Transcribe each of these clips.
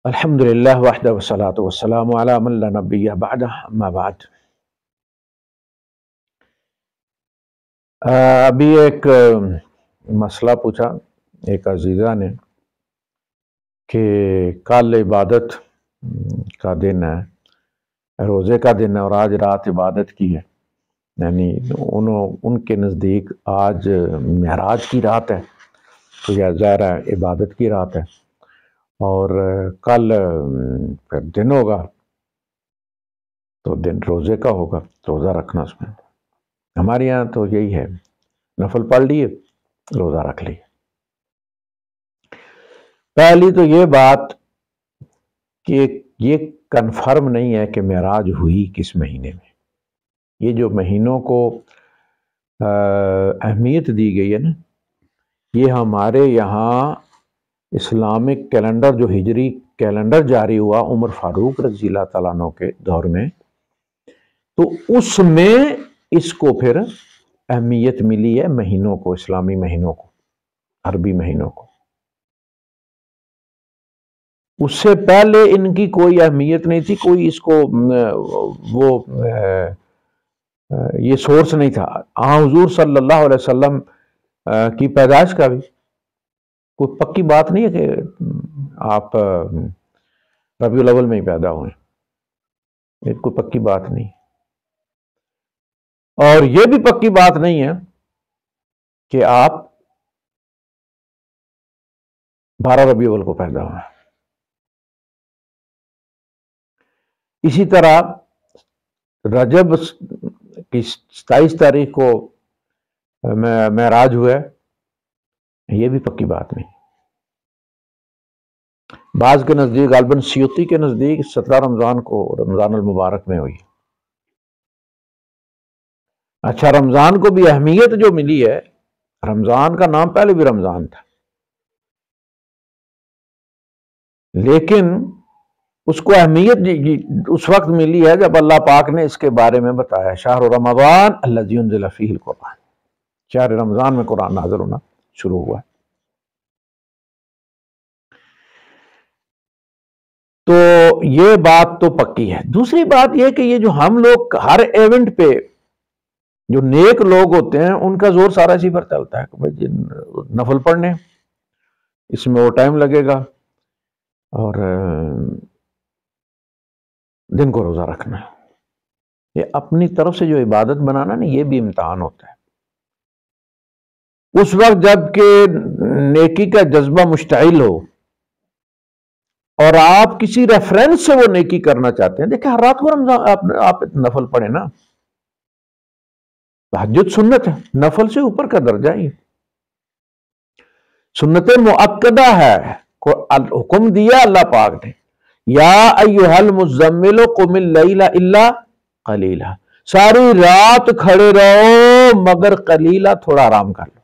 الحمد للہ وحدہ والصلاۃ والسلام علی من لا نبی بعدہ اما بعد۔ ابھی ایک مسئلہ پوچھا ایک عزیزہ نے کہ کل عبادت کا دن ہے، روزے کا دن ہے، اور آج رات عبادت کی ہے، یعنی ان کے نزدیک آج معراج کی رات ہے، تو یہ ظاہر ہے عبادت کی رات ہے، اور کل پھر دن ہوگا تو دن روزے کا ہوگا، روزہ رکھنا اس میں۔ ہمارے یہاں تو یہی ہے، نفل پڑھ لیے، روزہ رکھ لیے۔ پہلی تو یہ بات کہ یہ کنفرم نہیں ہے کہ معراج ہوئی کس مہینے میں۔ یہ جو مہینوں کو اہمیت دی گئی ہے نا، یہ ہمارے یہاں اسلامک کیلنڈر جو ہجری کیلنڈر جاری ہوا عمر فاروق رضی اللہ تعالیٰ عنہ کے دور میں، تو اس میں اس کو پھر اہمیت ملی ہے مہینوں کو، اسلامی مہینوں کو، عربی مہینوں کو۔ اس سے پہلے ان کی کوئی اہمیت نہیں تھی، کوئی اس کو یہ سورس نہیں تھا۔ حضور صلی اللہ علیہ وسلم کی پیدائش کا بھی کوئی پکی بات نہیں ہے کہ آپ ربیع الاول میں ہی پیدا ہوئے، یہ کوئی پکی بات نہیں۔ اور یہ بھی پکی بات نہیں ہے کہ آپ 12 ربیع الاول کو پیدا ہوئے۔ اسی طرح رجب کی 27 تاریخ کو معراج ہوا ہے، یہ بھی پکی بات نہیں۔ بعض کے نزدیک، غالباً سیوطی کے نزدیک 17 رمضان کو، رمضان المبارک میں ہوئی۔ اچھا، رمضان کو بھی اہمیت جو ملی ہے، رمضان کا نام پہلے بھی رمضان تھا، لیکن اس کو اہمیت اس وقت ملی ہے جب اللہ پاک نے اس کے بارے میں بتایا، شہر رمضان الذی انزل فیہ القرآن، شہر رمضان میں قرآن نازل ہونا شروع ہوا ہے۔ تو یہ بات تو پکی ہے۔ دوسری بات یہ کہ یہ جو ہم لوگ ہر ایونٹ پہ جو نیک لوگ ہوتے ہیں ان کا زور سارا اسی پر چلتا ہے کہ بھائی نفل پڑھنے، اس میں وہ ٹائم لگے گا، اور دن کو روزہ رکھنا ہے۔ یہ اپنی طرف سے جو عبادت بنانا نا، یہ بھی امتحان ہوتا ہے۔ اس وقت جب کہ نیکی کا جذبہ مشتعل ہو اور آپ کسی ریفرنس سے وہ نیکی کرنا چاہتے ہیں، دیکھیں ہر رات کو رمضان آپ نفل پڑھیں نا، تہجد سنت ہے، نفل سے اوپر کا درجہ ہی، سنت مؤکدہ ہے، حکم دیا اللہ پاک نے، یا ایھا المزمل قم اللیل الا قلیلا، ساری رات کھڑے رہو مگر قلیلا، تھوڑا آرام کر لو،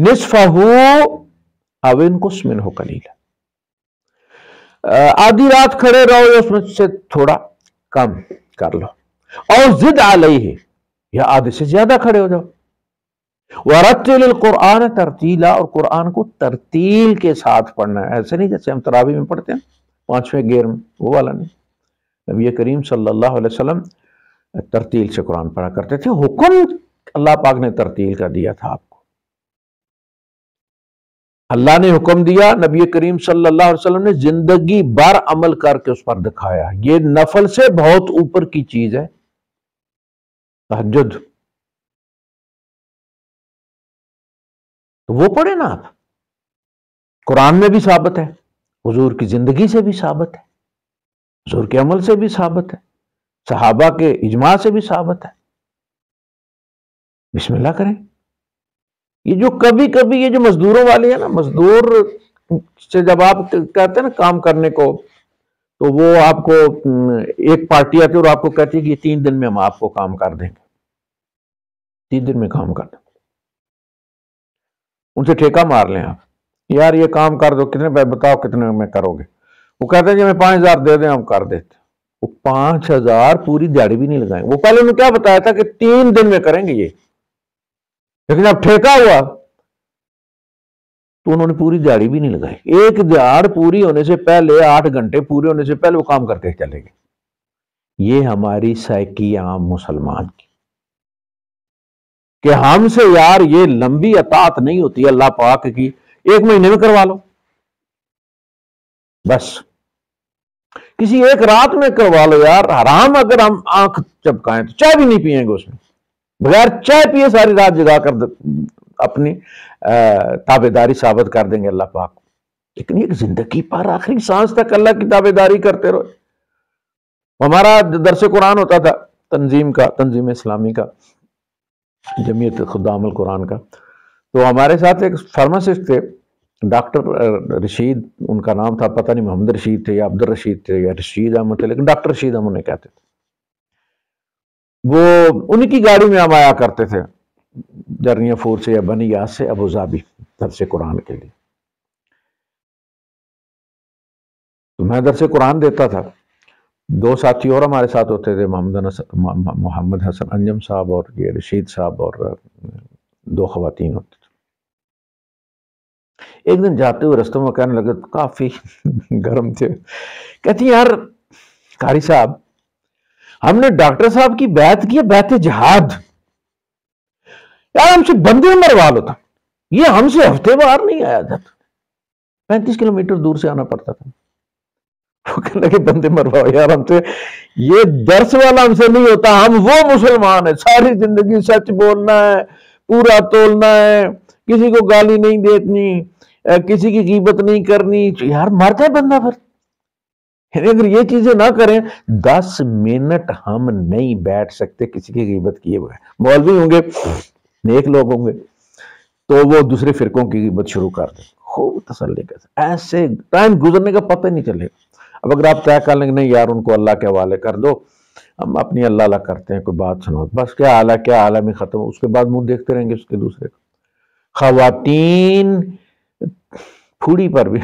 نصفہ او انقص منہ قلیلا، آدھی رات کھڑے رہو یا اس میں سے تھوڑا کم کر لو، اور زد علیہ، یا آدھے سے زیادہ کھڑے ہو جاؤ، وَرَتِّلِ الْقُرْآنَ تَرْتِيلًا، اور قرآن کو ترتیل کے ساتھ پڑھنا ہے، ایسے نہیں جیسے ہم تراویح میں پڑھتے ہیں 5ویں گیئر میں، وہ والا نہیں۔ نبی کریم صلی اللہ علیہ وسلم ترتیل سے قرآن پڑھا کرتے تھے، حکم اللہ پاک نے ترتیل کا دیا تھا آپ کو، اللہ نے حکم دیا، نبی کریم صلی اللہ علیہ وسلم نے زندگی بھر عمل کر کے اس پر دکھایا۔ یہ نفل سے بہت اوپر کی چیز ہے تہجد، تو وہ پڑھیں نا آپ، قرآن میں بھی ثابت ہے، حضور کی زندگی سے بھی ثابت ہے، حضور کے عمل سے بھی ثابت ہے، صحابہ کے اجماع سے بھی ثابت ہے۔ بسم اللہ کریں۔ یہ جو کبھی کبھی یہ جو مزدوروں والے ہیں نا، مزدور سے جب آپ کہتے ہیں نا کام کرنے کو، تو وہ آپ کو ایک پارٹی آتی ہے اور آپ کو کہتی ہے کہ یہ 3 دن میں ہم آپ کو کام کر دیں گے، 3 دن میں کام کر دیں، ان سے ٹھیکہ مار لیں آپ، یار یہ کام کر دو، کتنے بتاؤ کتنے میں کرو گے؟ وہ کہتے ہیں جی ہمیں 5000 دے دیں، ہم کر دیتے۔ وہ 5000 پوری دیہڑی بھی نہیں لگائیں، وہ پہلے انہوں نے کیا بتایا تھا کہ 3 دن میں کریں گے یہ، لیکن اب ٹھیکہ ہوا تو انہوں نے پوری دیہاڑی بھی نہیں لگائی، ایک دیہاڑ پوری ہونے سے پہلے 8 گھنٹے پورے ہونے سے پہلے وہ کام کر کے چلے گئے۔ یہ ہماری سائیکی عام مسلمان کی کہ ہم سے یار یہ لمبی اطاعت نہیں ہوتی اللہ پاک کی، 1 مہینے میں کروا لو بس، کسی ایک رات میں کروا لو یار۔ حرام اگر ہم آنکھ چپکائیں تو چائے بھی نہیں پیئیں گے اس میں، بغیر چائے پیے ساری رات جگا کر اپنی تابع داری ثابت کر دیں گے اللہ پاک کو۔ لیکن ایک زندگی پر آخری سانس تک اللہ کی تابع داری کرتے رہو۔ ہمارا درس قرآن ہوتا تھا تنظیم اسلامی کا، جمعیت خدام القرآن کا، تو ہمارے ساتھ ایک فارماسسٹ تھے ڈاکٹر رشید، ان کا نام تھا، پتہ نہیں محمد رشید تھے یا عبد الرشید تھے یا رشید احمد تھے، لیکن ڈاکٹر رشید ہم انہیں کہتے تھے۔ وہ انہی کی گاڑی میں ہم آیا کرتے تھے جرنیہ فور سے یا بنی یاس سے ابو ظبی درس قرآن کے لیے۔ تو میں درس قرآن دیتا تھا، 2 ساتھی اور ہمارے ساتھ ہوتے تھے، محمد حسن انجم صاحب اور یہ رشید صاحب، اور 2 خواتین ہوتے تھے۔ ایک دن جاتے ہوئے رستوں میں کہنے لگے، کافی گرم تھے، کہتی یار قاری صاحب، ہم نے ڈاکٹر صاحب کی بیعت کی، بیعت جہاد، یار ہم سے بندے مروا لو تھا، یہ ہم سے ہفتے بار نہیں آیا تھا، 35 کلومیٹر دور سے آنا پڑتا تھا۔ وہ کہنے لگے بندے مرواؤ یار، ہم سے یہ درس والا ہم سے نہیں ہوتا، ہم وہ مسلمان ہیں ساری زندگی سچ بولنا ہے، پورا تولنا ہے، کسی کو گالی نہیں دیتنی، کسی کی غیبت نہیں کرنی۔ یار مر جائے بندہ پھر، اگر یہ چیزیں نہ کریں 10 منٹ ہم نہیں بیٹھ سکتے کسی کی غیبت کیے ہوئے۔ مولوی ہوں گے، نیک لوگ ہوں گے، تو وہ دوسرے فرقوں کی غیبت شروع کر دیں، خوب تسلی کے ساتھ، ایسے ٹائم گزرنے کا پتہ نہیں چلے گا۔ اب اگر آپ طے کر لیں گے نہیں یار ان کو اللہ کے حوالے کر دو، ہم اپنی اللہ اللہ کرتے ہیں، کوئی بات سنو، بس کیا حال ہے کیا حال ہے میں ختم، اس کے بعد منہ دیکھتے رہیں گے اس کے دوسرے کو۔ خواتین پھوڑی پر بھی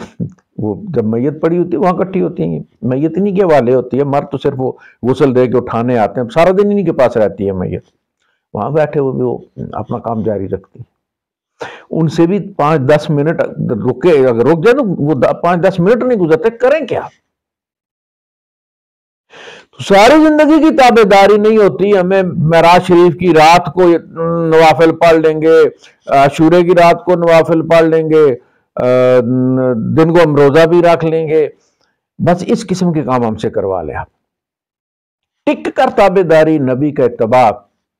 وہ جب میت پڑی ہوتی ہے وہاں کٹھی ہوتی ہیں، میت انہی کے حوالے ہوتی ہے، مرد تو صرف وہ غسل دے کے اٹھانے آتے ہیں، سارا دن انہی کے پاس رہتی ہے میت، وہاں بیٹھے ہوئے بھی وہ اپنا کام جاری رکھتی ہیں۔ ان سے بھی 5-10 منٹ رکے، اگر رک جائے تو وہ 5-10 منٹ نہیں گزرتے، کریں کیا؟ تو ساری زندگی کی تابع داری نہیں ہوتی، ہمیں معراج شریف کی رات کو نوافل پڑھ لیں گے، عاشورے کی رات کو نوافل پڑھ لیں گے، دن کو ہم روزہ بھی رکھ لیں گے، بس اس قسم کے کام ہم سے کروا لیں۔ آپ ٹک کر تابع داری، نبی کا اتباع،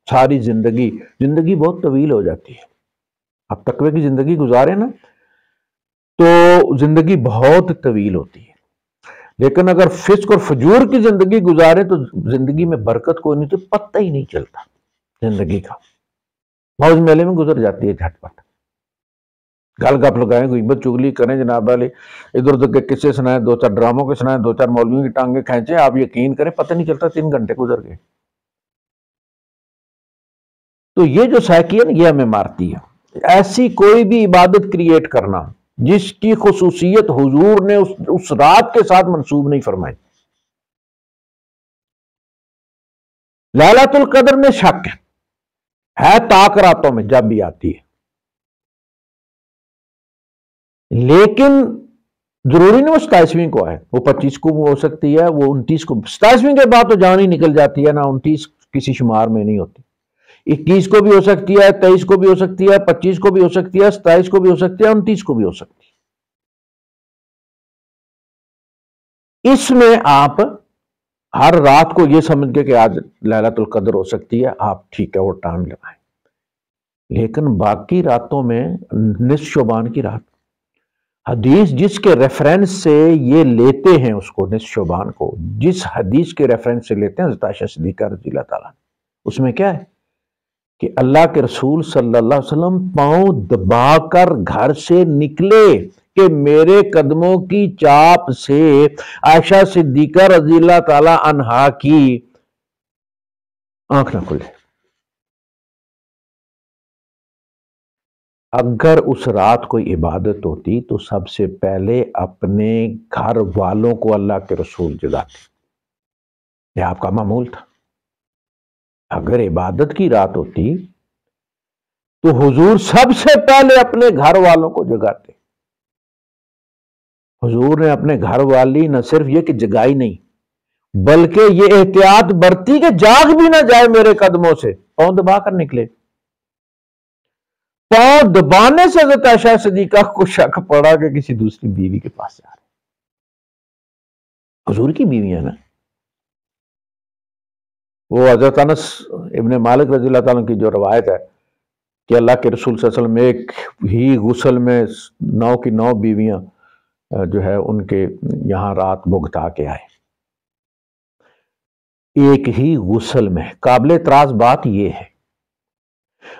ساری زندگی بہت طویل ہو جاتی ہے۔ آپ تقوی کی زندگی گزارے نا تو زندگی بہت طویل ہوتی ہے، لیکن اگر فسق اور فجور کی زندگی گزارے تو زندگی میں برکت کوئی نہیں، تو پتہ ہی نہیں چلتا زندگی کا، موج میلے میں گزر جاتی ہے جھٹ پٹ۔ گل گپ لگائیں، غیبت چگلی کریں، جناب علی ادھر ادھر کے قصے سنائیں، 2-4 ڈراموں کے سنائیں، 2-4 مولویوں کی ٹانگیں کھینچیں، آپ یقین کریں پتہ نہیں چلتا 3 گھنٹے گزر گئے۔ تو یہ جو سائیکی ہے یہ ہمیں مارتی ہے۔ ایسی کوئی بھی عبادت کریٹ کرنا جس کی خصوصیت حضور نے اس رات کے ساتھ منسوب نہیں فرمائی۔ لیلۃ القدر میں شک ہے طاق راتوں میں جب بھی آتی ہے، لیکن ضروری نہیں وہ 27ویں کو آئے، وہ 25 کو ہو سکتی ہے، وہ 29 کو، 27ویں کے بعد تو جان ہی نکل جاتی ہے نا، 29 کسی شمار میں نہیں ہوتی، 21 کو بھی ہو سکتی ہے، 23 کو بھی ہو سکتی ہے، 25 کو بھی ہو سکتی ہے، 27 کو بھی ہو سکتی ہے، 29 کو بھی ہو سکتی ہے۔ اس میں آپ ہر رات کو یہ سمجھ کے کہ آج لیلۃ القدر ہو سکتی ہے، آپ ٹھیک ہے وہ ٹائم لگائیں، لیکن باقی راتوں میں نصف شعبان کی رات، حدیث جس کے ریفرنس سے یہ لیتے ہیں اس کو، نصف شعبان کو جس حدیث کے ریفرنس سے لیتے ہیں حضرت عائشہ صدیقہ رضی اللہ تعالیٰ، اس میں کیا ہے کہ اللہ کے رسول صلی اللہ علیہ وسلم پاؤں دبا کر گھر سے نکلے کہ میرے قدموں کی چاپ سے عائشہ صدیقہ رضی اللہ تعالی عنہا کی آنکھ نہ کھلے۔ اگر اس رات کوئی عبادت ہوتی تو سب سے پہلے اپنے گھر والوں کو اللہ کے رسول جگاتے، یہ آپ کا معمول تھا۔ اگر عبادت کی رات ہوتی تو حضور سب سے پہلے اپنے گھر والوں کو جگاتے، حضور نے اپنے گھر والی نہ صرف یہ کہ جگائی نہیں، بلکہ یہ احتیاط برتی کہ جاگ بھی نہ جائے میرے قدموں سے، پاؤں دبا کر نکلے۔ پاؤں دبانے سے حضرت عائشہ صدیقہ کو شک پڑا کہ کسی دوسری بیوی کے پاس جا رہے، حضور کی بیوی ہے نا۔ وہ حضرت انس ابن مالک رضی اللہ تعالیٰ کی جو روایت ہے کہ اللہ کے رسول صلی اللہ علیہ وسلم ایک ہی غسل میں 9 کی 9 بیویاں جو ہے ان کے یہاں رات بھگتا کے آئے، ایک ہی غسل میں۔ قابل اعتراض بات یہ ہے،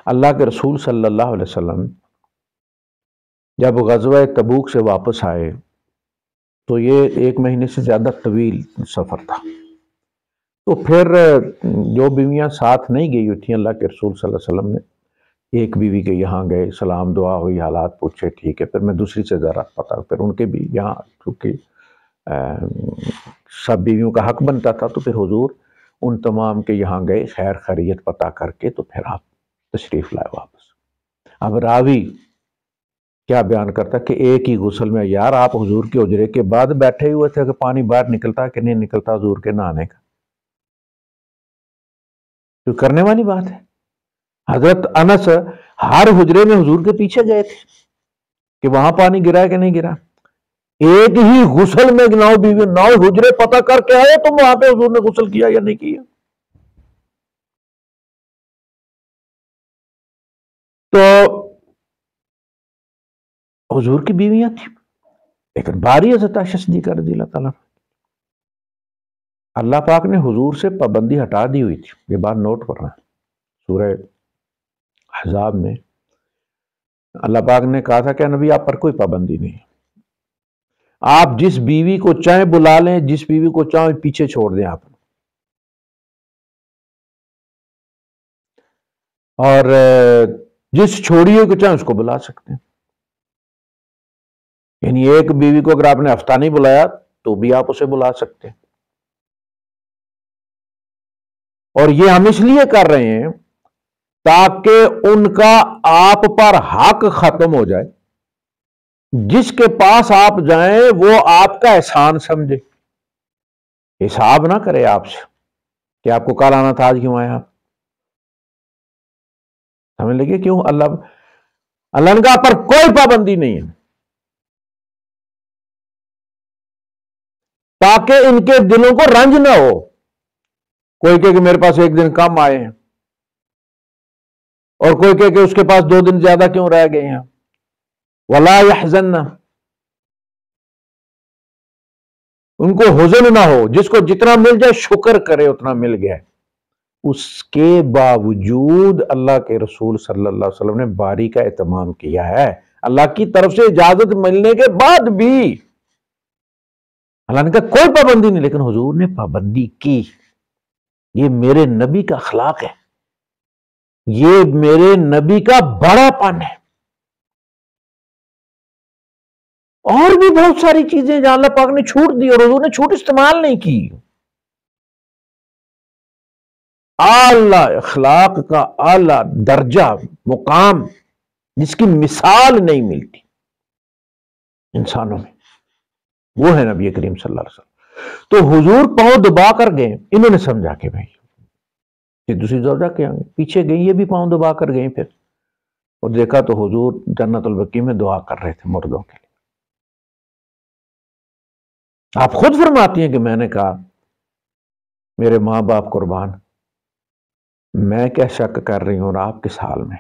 اللہ کے رسول صلی اللہ علیہ وسلم جب غزوہ تبوک سے واپس آئے تو یہ 1 مہینے سے زیادہ طویل سفر تھا، تو پھر جو بیویاں ساتھ نہیں گئی ہوئی تھیں، اللہ کے رسول صلی اللہ علیہ وسلم نے ایک بیوی کے یہاں گئے، سلام دعا ہوئی، حالات پوچھے، ٹھیک ہے، پھر میں دوسری سے ذرا پتا، پھر ان کے بھی یہاں چونکہ سب بیویوں کا حق بنتا تھا، تو پھر حضور ان تمام کے یہاں گئے، خیر خیریت پتا کر کے تو پھر آپ تشریف لائے واپس۔ اب راوی کیا بیان کرتا کہ ایک ہی غسل میں، یار آپ حضور کے حجرے کے بعد بیٹھے ہوئے تھے کہ پانی باہر نکلتا کہ نہیں نکلتا حضور کے نہانے کا، تو کرنے والی بات ہے۔ حضرت انس ہر حجرے میں حضور کے پیچھے گئے تھے کہ وہاں پانی گرا ہے کہ نہیں گرا، ایک ہی غسل میں 9 بیوی 9 حجرے پتہ کر کے آئے تم وہاں پہ حضور نے غسل کیا یا نہیں کیا۔ تو حضور کی بیویاں تھیں، لیکن باری حضرت عائشہ صدیقہ رضی اللہ تعالیٰ، اللہ پاک نے حضور سے پابندی ہٹا دی ہوئی تھی، یہ بات نوٹ کرنا ہے۔ سورہ احزاب میں اللہ پاک نے کہا تھا کہ نبی آپ پر کوئی پابندی نہیں، آپ جس بیوی کو چاہیں بلا لیں، جس بیوی کو چاہیں پیچھے چھوڑ دیں آپ، اور جس چھوڑیے کو چاہیں اس کو بلا سکتے ہیں، یعنی ایک بیوی کو اگر آپ نے ہفتہ نہیں بلایا تو بھی آپ اسے بلا سکتے ہیں۔ اور یہ ہم اس لیے کر رہے ہیں تاکہ ان کا آپ پر حق ختم ہو جائے، جس کے پاس آپ جائیں وہ آپ کا احسان سمجھے، حساب نہ کرے آپ سے کہ آپ کو کل آنا تھا آج کیوں آئے آپ، سمجھ لگے کیوں؟ اللہ کا پر کوئی پابندی نہیں ہے، تاکہ ان کے دلوں کو رنج نہ ہو، کوئی کہ میرے پاس ایک دن کم آئے ہیں، اور کوئی کہ اس کے پاس 2 دن زیادہ کیوں رہ گئے ہیں، وَلَا يَحْزَنَّ، ان کو حزن نہ ہو، جس کو جتنا مل جائے شکر کرے اتنا مل گیا۔ اس کے باوجود اللہ کے رسول صلی اللہ علیہ وسلم نے باری کا اہتمام کیا ہے، اللہ کی طرف سے اجازت ملنے کے بعد بھی اللہ نے کہا کوئی پابندی نہیں، لیکن حضور نے پابندی کی۔ یہ میرے نبی کا اخلاق ہے، یہ میرے نبی کا بڑا پن ہے۔ اور بھی بہت ساری چیزیں جہاں اللہ پاک نے چھوٹ دی اور حضور نے چھوٹ استعمال نہیں کی۔ اعلی اخلاق کا اعلی درجہ مقام جس کی مثال نہیں ملتی انسانوں میں، وہ ہے نبی کریم صلی اللہ علیہ وسلم۔ تو حضور پاؤں دبا کر گئے، انہوں نے سمجھا کہ بھائی یہ دوسری زوجہ کے آگے پیچھے گئی، یہ بھی پاؤں دبا کر گئیں، پھر اور دیکھا تو حضور جنت البقیع میں دعا کر رہے تھے مردوں کے لیے۔ آپ خود فرماتی ہیں کہ میں نے کہا میرے ماں باپ قربان، میں کیا شک کر رہی ہوں اور آپ کس حال میں،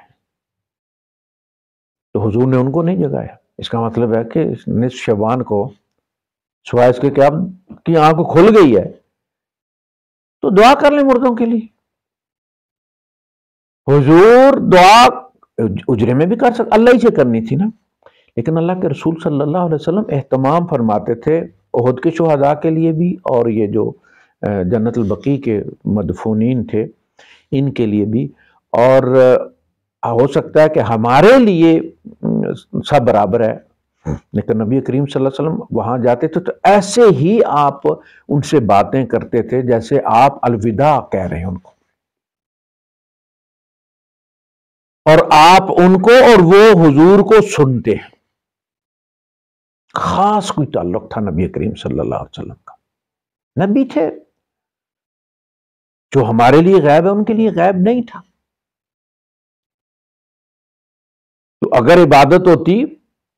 تو حضور نے ان کو نہیں جگایا۔ اس کا مطلب ہے کہ نصف شعبان کو سوائے اس کے کہ آپ کی آنکھ کھل گئی ہے تو دعا کر لیں مردوں کے لیے۔ حضور دعا اجرے میں بھی کر سکتے، اللہ ہی سے کرنی تھی نا، لیکن اللہ کے رسول صلی اللہ علیہ وسلم اہتمام فرماتے تھے احد کے شہداء کے لیے بھی، اور یہ جو جنت البقیع کے مدفونین تھے ان کے لیے بھی، اور ہو سکتا ہے کہ ہمارے لیے سب برابر ہے، لیکن نبی کریم صلی اللہ علیہ وسلم وہاں جاتے تھے تو ایسے ہی آپ ان سے باتیں کرتے تھے جیسے آپ الوداع کہہ رہے ہیں ان کو، اور آپ ان کو اور وہ حضور کو سنتے ہیں۔ خاص کوئی تعلق تھا نبی کریم صلی اللہ علیہ وسلم کا. نبی تھے، جو ہمارے لیے غیب ہے ان کے لیے غیب نہیں تھا. تو اگر عبادت ہوتی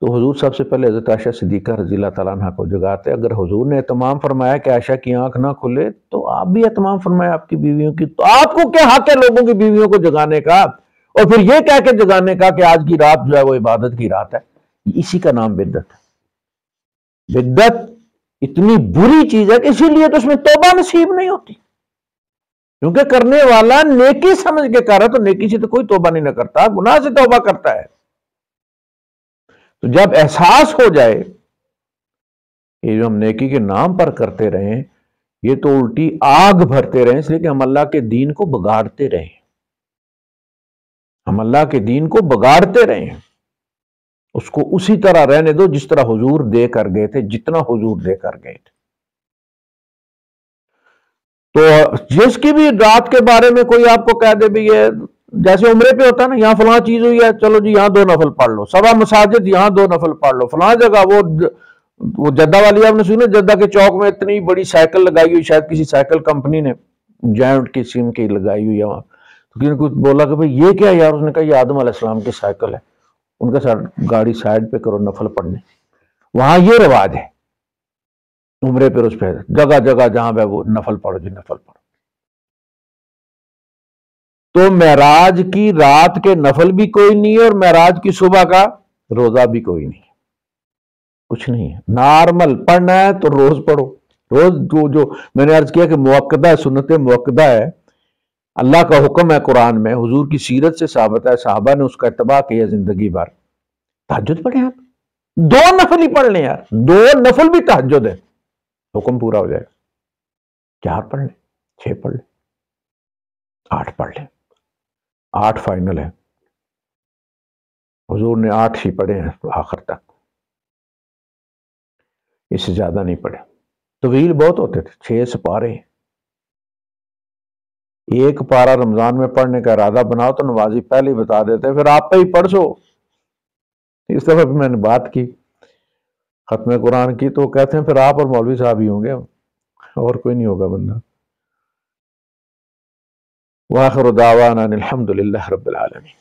تو حضور سب سے پہلے حضرت عائشہ صدیقہ رضی اللہ تعالیٰ عنہ کو جگاتے. اگر حضور نے اہتمام فرمایا کہ عائشہ کی آنکھ نہ کھلے تو آپ بھی اہتمام فرمایا آپ کی بیویوں کی. تو آپ کو کیا حق ہے لوگوں کی بیویوں کو جگانے کا اور پھر یہ کہہ کے جگانے کا کہ آج کی رات جو ہے وہ عبادت کی رات ہے؟ اسی کا نام بدعت ہے. بدعت اتنی بری چیز ہے کہ اسی لیے تو اس میں توبہ نصیب نہیں ہوتی، کیونکہ کرنے والا نیکی سمجھ کے کر رہا ہے تو نیکی سے تو کوئی توبہ نہیں نہ کرتا، گناہ سے توبہ کرتا ہے. تو جب احساس ہو جائے کہ جو ہم نیکی کے نام پر کرتے رہیں یہ تو الٹی آگ بھرتے رہیں، اس لیے کہ ہم اللہ کے دین کو بگاڑتے رہیں، ہم اللہ کے دین کو بگاڑتے رہیں، اس کو اسی طرح رہنے دو جس طرح حضور دے کر گئے تھے، جتنا حضور دے کر گئے تھے. تو جس کی بھی رات کے بارے میں کوئی آپ کو کہہ دے بھی یہ جیسے عمرے پہ ہوتا ہے نا، یہاں فلاں چیز ہوئی ہے، چلو جی یہاں 2 نفل پڑھ لو، 7 مساجد یہاں 2 نفل پڑھ لو، فلاں جگہ وہ جدہ والی آپ نے سنی، جدہ کے چوک میں اتنی بڑی سائیکل لگائی ہوئی، شاید کسی سائیکل کمپنی نے جائنٹ قسم کی لگائی ہوئی ہے وہاں. تو کسی نے کچھ بولا کہ بھئی یہ کیا یار، اس نے کہا یہ آدم علیہ السلام کی سائیکل ہے، ان کے ساتھ گاڑی سائیڈ پہ کرو نفل پڑھنے. وہاں یہ رواج ہے عمرے پہ، اس پہ جگہ جگہ جہاں پہ وہ نفل پڑھو جی نفل پڑھو. تو معراج کی رات کے نفل بھی کوئی نہیں ہے اور معراج کی صبح کا روزہ بھی کوئی نہیں ہے، کچھ نہیں ہے. نارمل پڑھنا ہے تو روز پڑھو. روز جو میں نے عرض کیا کہ موقدہ ہے، سنت موقدہ ہے، اللہ کا حکم ہے قرآن میں، حضور کی سیرت سے ثابت ہے، صحابہ نے اس کا اتباع کیا زندگی بھر. تہجد پڑھیں آپ، 2 نفل ہی پڑھ لیں یار، 2 نفل بھی تہجد ہے، حکم پورا ہو جائے گا. 4 پڑھ لیں، 6 پڑھ لیں، 8 پڑھ لیں، 8 فائنل ہے. حضور نے 8 ہی پڑھے ہیں آخر تک، اس سے زیادہ نہیں پڑھے. طویل بہت ہوتے تھے، 6 سپارے. ایک پارہ رمضان میں پڑھنے کا ارادہ بناؤ تو نوازی پہلے ہی بتا دیتے پھر آپ پہ ہی پڑھ سو. اس دفعہ بھی میں نے بات کی ختم قرآن کی تو کہتے ہیں پھر آپ اور مولوی صاحب ہی ہوں گے، اور کوئی نہیں ہوگا بندہ. وآخر دعوانا الحمد للہ رب العالمین.